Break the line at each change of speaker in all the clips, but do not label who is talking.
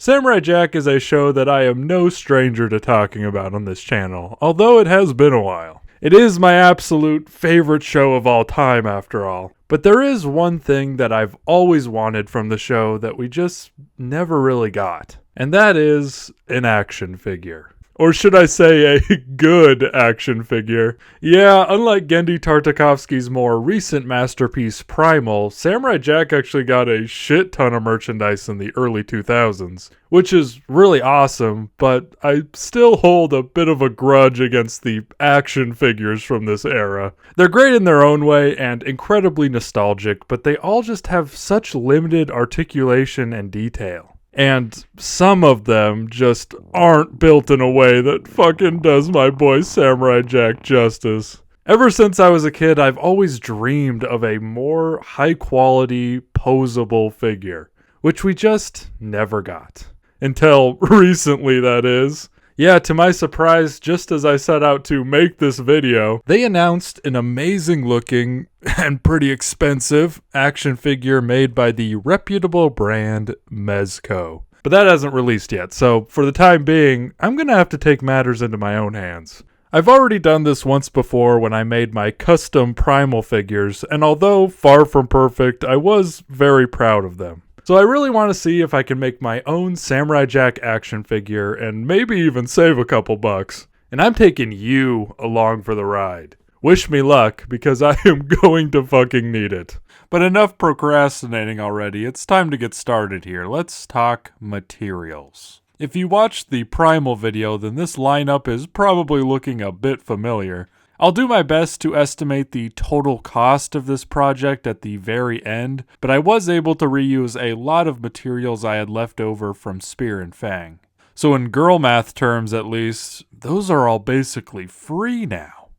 Samurai Jack is a show that I am no stranger to talking about on this channel, although it has been a while. It is my absolute favorite show of all time, after all. But there is one thing that I've always wanted from the show that we just never really got. And that is an action figure. Or should I say a good action figure? Yeah, unlike Genndy Tartakovsky's more recent masterpiece Primal, Samurai Jack actually got a shit ton of merchandise in the early 2000s, which is really awesome, but I still hold a bit of a grudge against the action figures from this era. They're great in their own way and incredibly nostalgic, but they all just have such limited articulation and detail. And some of them just aren't built in a way that fucking does my boy Samurai Jack justice. Ever since I was a kid, I've always dreamed of a more high-quality, posable figure, which we just never got. Until recently, that is. Yeah, to my surprise, just as I set out to make this video, they announced an amazing looking and pretty expensive action figure made by the reputable brand Mezco. But that hasn't released yet, so for the time being, I'm gonna have to take matters into my own hands. I've already done this once before when I made my custom Primal figures, and although far from perfect, I was very proud of them. So I really want to see if I can make my own Samurai Jack action figure and maybe even save a couple bucks. And I'm taking you along for the ride. Wish me luck, because I am going to fucking need it. But enough procrastinating already, it's time to get started here. Let's talk materials. If you watched the Primal video, then this lineup is probably looking a bit familiar. I'll do my best to estimate the total cost of this project at the very end, but I was able to reuse a lot of materials I had left over from Spear and Fang. So in girl math terms at least, those are all basically free now.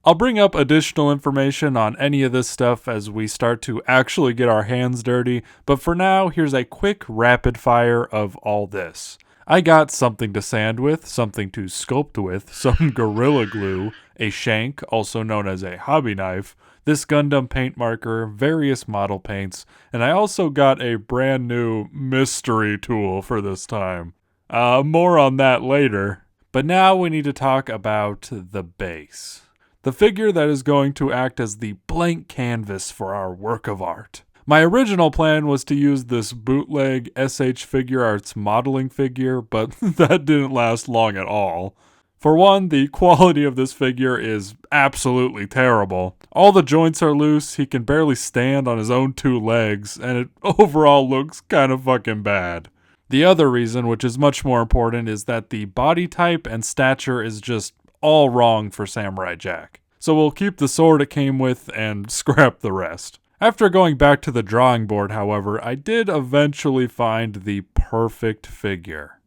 I'll bring up additional information on any of this stuff as we start to actually get our hands dirty, but for now, here's a quick rapid fire of all this. I got something to sand with, something to sculpt with, some Gorilla Glue, a shank, also known as a hobby knife, this Gundam paint marker, various model paints, and I also got a brand new mystery tool for this time. More on that later. But now we need to talk about the base. The figure that is going to act as the blank canvas for our work of art. My original plan was to use this bootleg SH Figuarts modeling figure, but that didn't last long at all. For one, the quality of this figure is absolutely terrible. All the joints are loose, he can barely stand on his own two legs, and it overall looks kind of fucking bad. The other reason, which is much more important, is that the body type and stature is just all wrong for Samurai Jack. So we'll keep the sword it came with and scrap the rest. After going back to the drawing board, however, I did eventually find the perfect figure.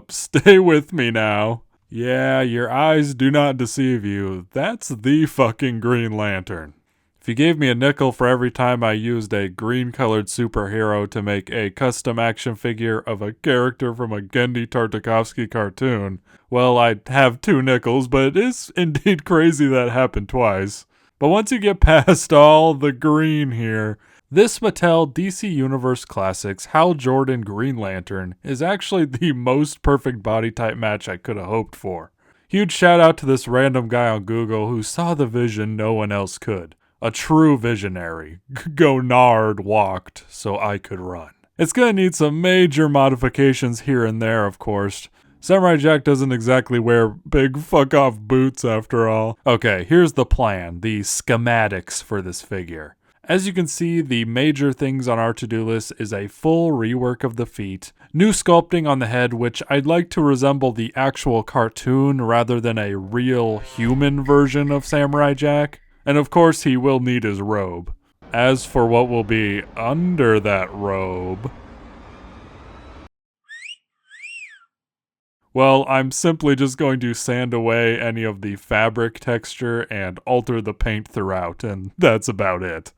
Stay with me now. Yeah, your eyes do not deceive you. That's the fucking Green Lantern. If you gave me a nickel for every time I used a green-colored superhero to make a custom action figure of a character from a Genndy Tartakovsky cartoon, well, I'd have 2 nickels, but it is indeed crazy that happened twice. But once you get past all the green here, this Mattel DC Universe Classics Hal Jordan Green Lantern is actually the most perfect body type match I could have hoped for. Huge shout out to this random guy on Google who saw the vision no one else could. A true visionary. Gonard walked so I could run. It's gonna need some major modifications here and there, of course. Samurai Jack doesn't exactly wear big fuck-off boots after all. Okay, here's the plan, the schematics for this figure. As you can see, the major things on our to-do list is a full rework of the feet, new sculpting on the head, which I'd like to resemble the actual cartoon rather than a real human version of Samurai Jack, and of course he will need his robe. As for what will be under that robe, well, I'm simply just going to sand away any of the fabric texture and alter the paint throughout, and that's about it.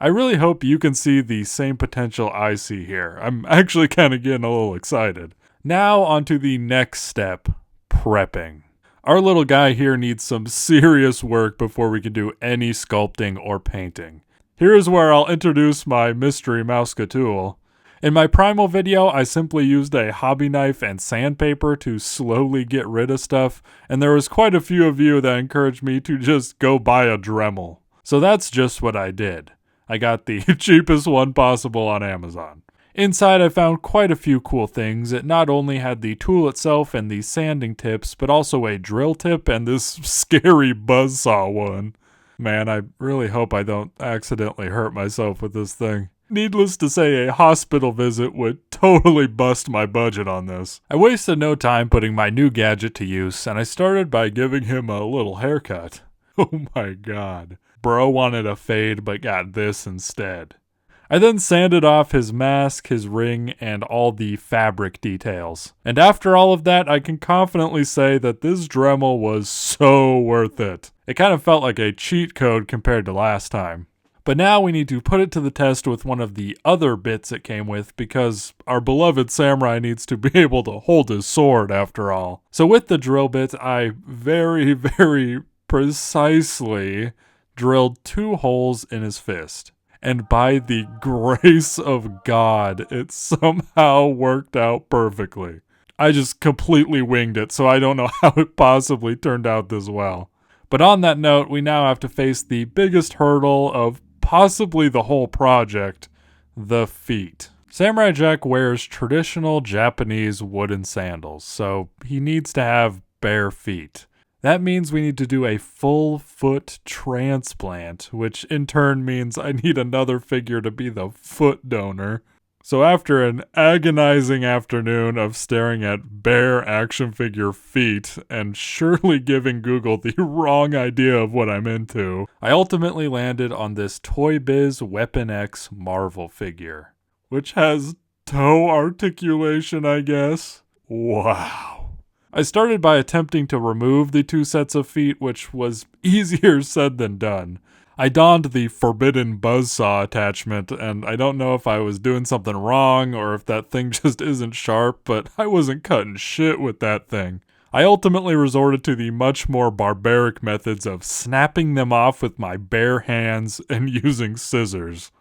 I really hope you can see the same potential I see here. I'm actually kind of getting a little excited. Now onto the next step, prepping. Our little guy here needs some serious work before we can do any sculpting or painting. Here's where I'll introduce my mystery Mouska tool. In my primal video, I simply used a hobby knife and sandpaper to slowly get rid of stuff, and there was quite a few of you that encouraged me to just go buy a Dremel. So that's just what I did. I got the cheapest one possible on Amazon. Inside I found quite a few cool things. It not only had the tool itself and the sanding tips, but also a drill tip and this scary buzzsaw one. Man, I really hope I don't accidentally hurt myself with this thing. Needless to say, a hospital visit would totally bust my budget on this. I wasted no time putting my new gadget to use, and I started by giving him a little haircut. Oh my god. Bro wanted a fade, but got this instead. I then sanded off his mask, his ring, and all the fabric details. And after all of that, I can confidently say that this Dremel was so worth it. It kind of felt like a cheat code compared to last time. But now we need to put it to the test with one of the other bits it came with, because our beloved samurai needs to be able to hold his sword after all. So with the drill bit, I very, very precisely drilled 2 holes in his fist. And by the grace of God, it somehow worked out perfectly. I just completely winged it, so I don't know how it possibly turned out this well. But on that note, we now have to face the biggest hurdle of possibly the whole project, the feet. Samurai Jack wears traditional Japanese wooden sandals, so he needs to have bare feet. That means we need to do a full foot transplant, which in turn means I need another figure to be the foot donor. So after an agonizing afternoon of staring at bare action figure feet and surely giving Google the wrong idea of what I'm into, I ultimately landed on this Toy Biz Weapon X Marvel figure, which has toe articulation, I guess. Wow. I started by attempting to remove the 2 sets of feet, which was easier said than done. I donned the forbidden buzzsaw attachment, and I don't know if I was doing something wrong or if that thing just isn't sharp, but I wasn't cutting shit with that thing. I ultimately resorted to the much more barbaric methods of snapping them off with my bare hands and using scissors.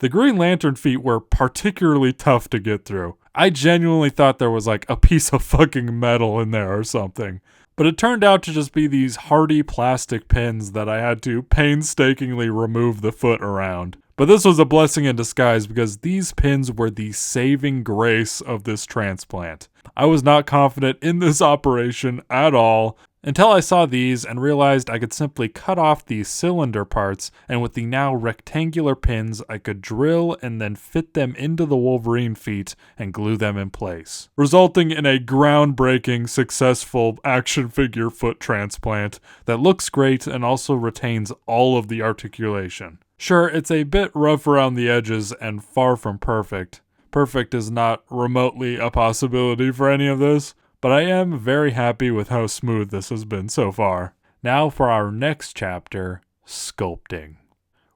The Green Lantern feet were particularly tough to get through. I genuinely thought there was like a piece of fucking metal in there or something. But it turned out to just be these hardy plastic pins that I had to painstakingly remove the foot around. But this was a blessing in disguise because these pins were the saving grace of this transplant. I was not confident in this operation at all until I saw these and realized I could simply cut off these cylinder parts, and with the now rectangular pins I could drill and then fit them into the Wolverine feet and glue them in place, resulting in a groundbreaking, successful action figure foot transplant that looks great and also retains all of the articulation. Sure, it's a bit rough around the edges and far from perfect. Perfect is not remotely a possibility for any of this, but I am very happy with how smooth this has been so far. Now for our next chapter, sculpting.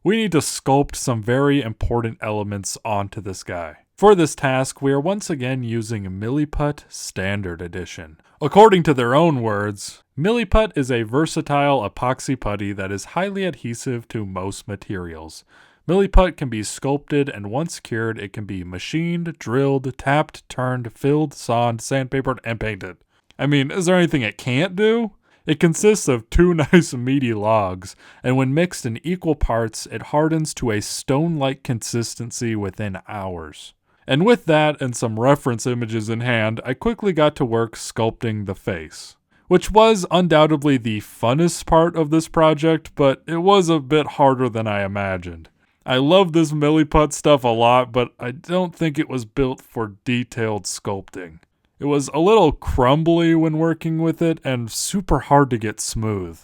We need to sculpt some very important elements onto this guy. For this task, we are once again using Milliput Standard Edition. According to their own words, Milliput is a versatile epoxy putty that is highly adhesive to most materials. Milliput can be sculpted, and once cured, it can be machined, drilled, tapped, turned, filled, sawned, sandpapered, and painted. I mean, is there anything it can't do? It consists of 2 nice meaty logs, and when mixed in equal parts, it hardens to a stone-like consistency within hours. And with that and some reference images in hand, I quickly got to work sculpting the face, which was undoubtedly the funnest part of this project, but it was a bit harder than I imagined. I love this Milliput stuff a lot, but I don't think it was built for detailed sculpting. It was a little crumbly when working with it and super hard to get smooth.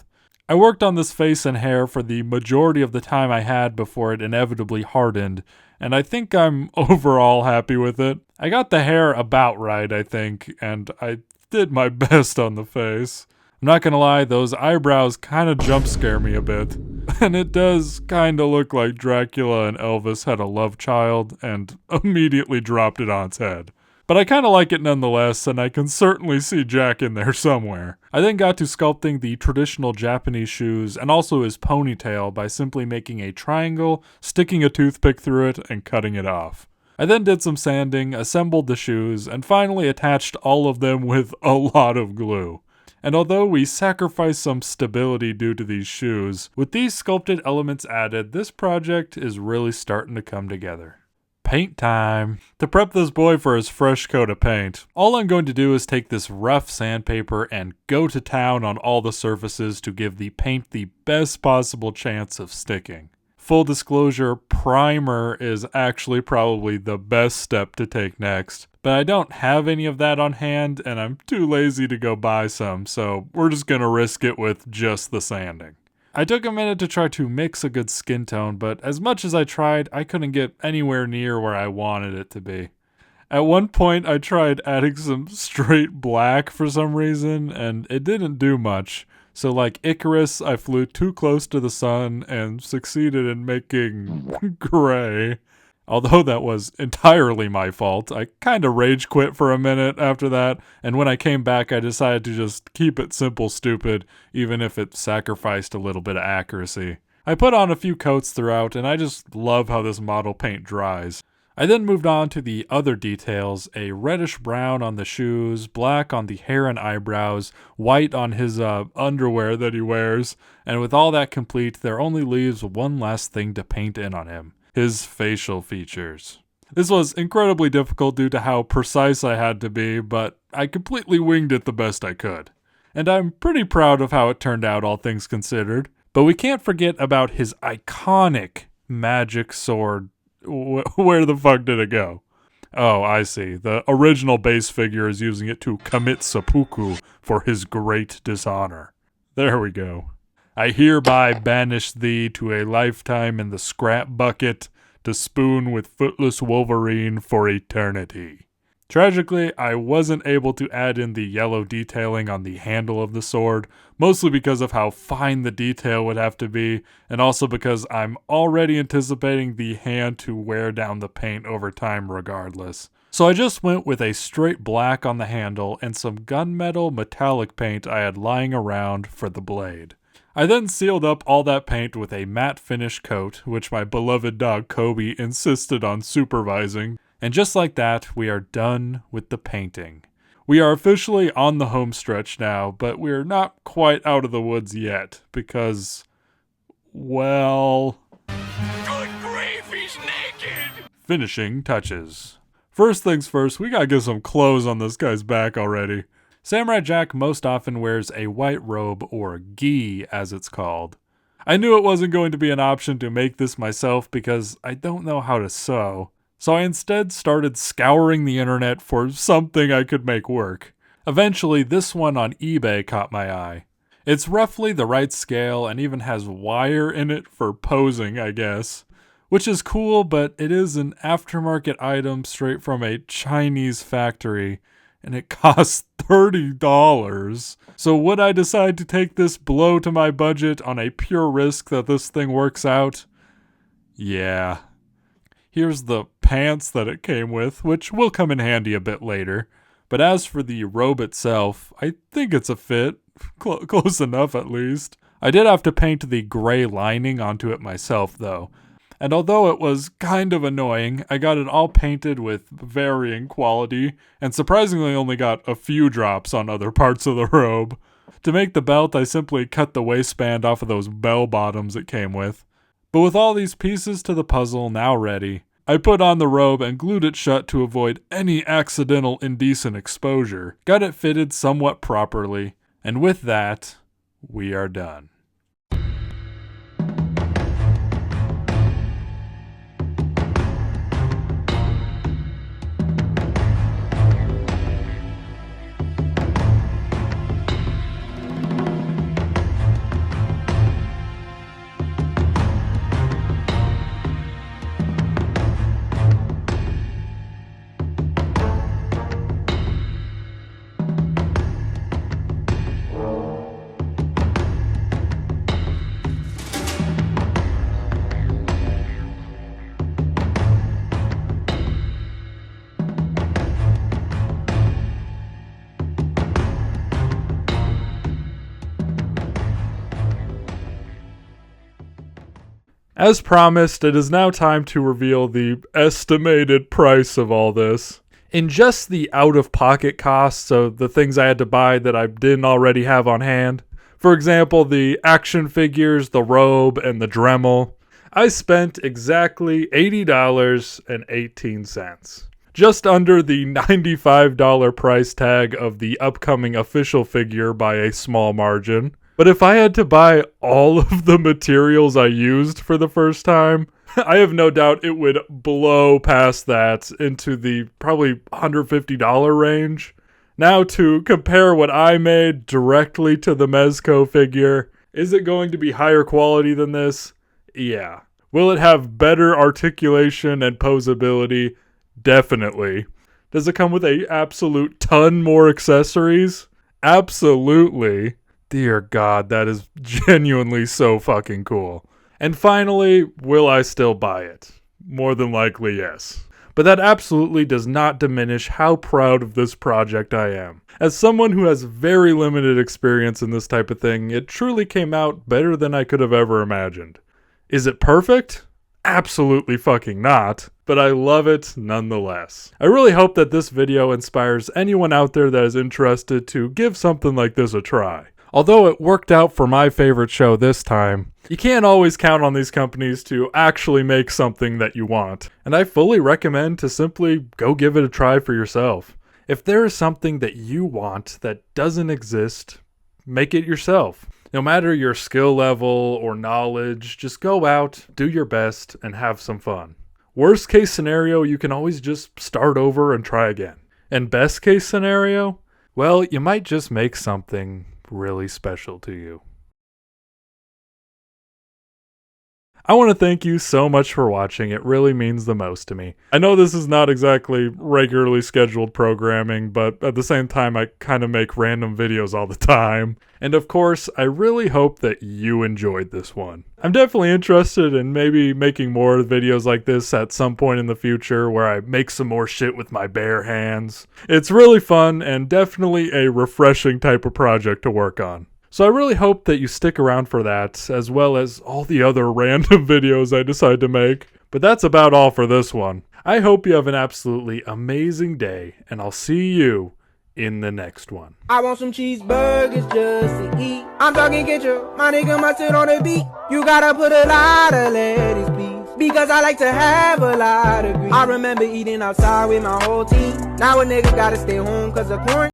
I worked on this face and hair for the majority of the time I had before it inevitably hardened, and I think I'm overall happy with it. I got the hair about right, I think, and I did my best on the face. I'm not gonna lie, those eyebrows kinda jump scare me a bit. And it does kinda look like Dracula and Elvis had a love child and immediately dropped it on its head. But I kinda like it nonetheless, and I can certainly see Jack in there somewhere. I then got to sculpting the traditional Japanese shoes and also his ponytail by simply making a triangle, sticking a toothpick through it, and cutting it off. I then did some sanding, assembled the shoes, and finally attached all of them with a lot of glue. And although we sacrificed some stability due to these shoes, with these sculpted elements added, this project is really starting to come together. Paint time. To prep this boy for his fresh coat of paint, all I'm going to do is take this rough sandpaper and go to town on all the surfaces to give the paint the best possible chance of sticking. Full disclosure, primer is actually probably the best step to take next, but I don't have any of that on hand and I'm too lazy to go buy some, so we're just gonna risk it with just the sanding. I took a minute to try to mix a good skin tone, but as much as I tried, I couldn't get anywhere near where I wanted it to be. At one point, I tried adding some straight black for some reason, and it didn't do much. So like Icarus, I flew too close to the sun and succeeded in making gray. Although that was entirely my fault, I kinda rage quit for a minute after that, and when I came back I decided to just keep it simple stupid, even if it sacrificed a little bit of accuracy. I put on a few coats throughout, and I just love how this model paint dries. I then moved on to the other details, a reddish brown on the shoes, black on the hair and eyebrows, white on his underwear that he wears, and with all that complete, there only leaves one last thing to paint in on him, his facial features. This was incredibly difficult due to how precise I had to be, but I completely winged it the best I could. And I'm pretty proud of how it turned out, all things considered. But we can't forget about his iconic magic sword. Where the fuck did it go? Oh, I see. The original base figure is using it to commit seppuku for his great dishonor. There we go. I hereby banish thee to a lifetime in the scrap bucket to spoon with footless Wolverine for eternity. Tragically, I wasn't able to add in the yellow detailing on the handle of the sword, mostly because of how fine the detail would have to be, and also because I'm already anticipating the hand to wear down the paint over time regardless. So I just went with a straight black on the handle and some gunmetal metallic paint I had lying around for the blade. I then sealed up all that paint with a matte finish coat, which my beloved dog Kobe insisted on supervising. And just like that, we are done with the painting. We are officially on the home stretch now, but we're not quite out of the woods yet, because, well... Good grief, he's naked! Finishing touches. First things first, we gotta get some clothes on this guy's back already. Samurai Jack most often wears a white robe, or gi as it's called. I knew it wasn't going to be an option to make this myself because I don't know how to sew. So I instead started scouring the internet for something I could make work. Eventually, this one on eBay caught my eye. It's roughly the right scale and even has wire in it for posing, I guess. Which is cool, but it is an aftermarket item straight from a Chinese factory, and it costs $30. So would I decide to take this blow to my budget on a pure risk that this thing works out? Yeah. Here's the pants that it came with, which will come in handy a bit later. But as for the robe itself, I think it's a fit. Close enough, at least. I did have to paint the gray lining onto it myself, though. And although it was kind of annoying, I got it all painted with varying quality, and surprisingly only got a few drops on other parts of the robe. To make the belt, I simply cut the waistband off of those bell bottoms it came with. But with all these pieces to the puzzle now ready, I put on the robe and glued it shut to avoid any accidental indecent exposure, got it fitted somewhat properly, and with that, we are done. As promised, it is now time to reveal the estimated price of all this. In just the out-of-pocket costs, so the things I had to buy that I didn't already have on hand, for example, the action figures, the robe, and the Dremel, I spent exactly $80.18. Just under the $95 price tag of the upcoming official figure by a small margin. But if I had to buy all of the materials I used for the first time, I have no doubt it would blow past that into the probably $150 range. Now to compare what I made directly to the Mezco figure, is it going to be higher quality than this? Yeah. Will it have better articulation and posability? Definitely. Does it come with an absolute ton more accessories? Absolutely. Dear God, that is genuinely so fucking cool. And finally, will I still buy it? More than likely, yes. But that absolutely does not diminish how proud of this project I am. As someone who has very limited experience in this type of thing, it truly came out better than I could have ever imagined. Is it perfect? Absolutely fucking not, but I love it nonetheless. I really hope that this video inspires anyone out there that is interested to give something like this a try. Although it worked out for my favorite show this time, you can't always count on these companies to actually make something that you want, and I fully recommend to simply go give it a try for yourself. If there is something that you want that doesn't exist, make it yourself. No matter your skill level or knowledge, just go out, do your best, and have some fun. Worst case scenario, you can always just start over and try again. And best case scenario, well, you might just make something really special to you. I want to thank you so much for watching. It really means the most to me. I know this is not exactly regularly scheduled programming, but at the same time, I kind of make random videos all the time. And of course, I really hope that you enjoyed this one. I'm definitely interested in maybe making more videos like this at some point in the future where I make some more shit with my bare hands. It's really fun and definitely a refreshing type of project to work on. So I really hope that you stick around for that, as well as all the other random videos I decide to make. But that's about all for this one. I hope you have an absolutely amazing day, and I'll see you in the next one.
I want some cheeseburgers just to eat. I'm talking ketchup, my nigga mustard on the beat. You gotta put a lot of lettuce, please, because I like to have a lot of grease. I remember eating outside with my whole team. Now a nigga gotta stay home cause of quarantine.